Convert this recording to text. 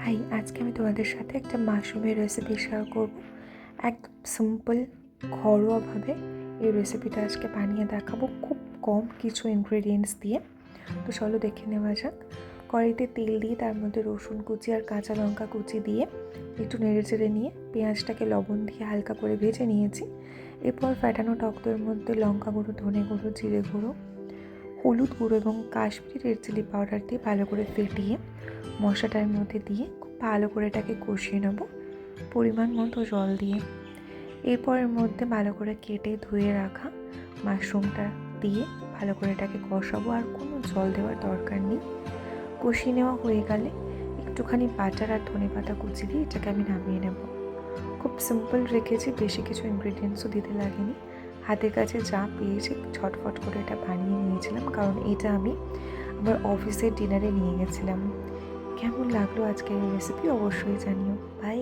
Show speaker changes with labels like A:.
A: High, আজকে আমি তোমাদের সাথে একটা মাশরুমের রেসিপি শেয়ার করব। একদম সিম্পল ঘরোয়াভাবে এই রেসিপিটা আজকে বানিয়ে দেখাবো, খুব কম কিছু ইনগ্রেডিয়েন্টস দিয়ে। তো চলো দেখে নেওয়া যাক। কড়াইতে তেল দিয়ে তার মধ্যে রসুন কুচি আর কাঁচা লঙ্কা কুচি দিয়ে একটু নেড়ে চেড়ে নিয়ে পেঁয়াজটাকে লবণ দিয়ে হালকা করে ভেজে নিয়েছি। এরপর ফ্যাটানো টক দইয়ের মধ্যে লঙ্কা গুঁড়ো, ধনে গুঁড়ো, জিরে গুঁড়ো, হলুদ গুঁড়ো এবং কাশ্মীরি রেড চিলি পাউডার দিয়ে ভালো করে ফেটিয়ে মশলাটার মধ্যে দিয়ে খুব ভালো করে এটাকে কষিয়ে নেব পরিমাণ মতো জল দিয়ে। এরপর এর মধ্যে ভালো করে কেটে ধুয়ে রাখা মাশরুমটা দিয়ে ভালো করে এটাকে কষাবো, আর কোনো জল দেওয়ার দরকার নেই। কষিয়ে নেওয়া হয়ে গেলে একটুখানি বাটার আর ধনেপাতা কুচি দিয়ে এটাকে আমি নামিয়ে নেব। খুব সিম্পল রেখেছি, বেশি কিছু ইনগ্রেডিয়েন্টসও দিতে লাগেনি। হাতের কাছে যা পেয়েছি ঝটফট করে এটা বানিয়ে নিয়েছিলাম, কারণ এটা আমি আমার অফিসের ডিনারে নিয়ে গেছিলাম। কেমন লাগলো আজকের এই রেসিপি অবশ্যই জানিও। বাই।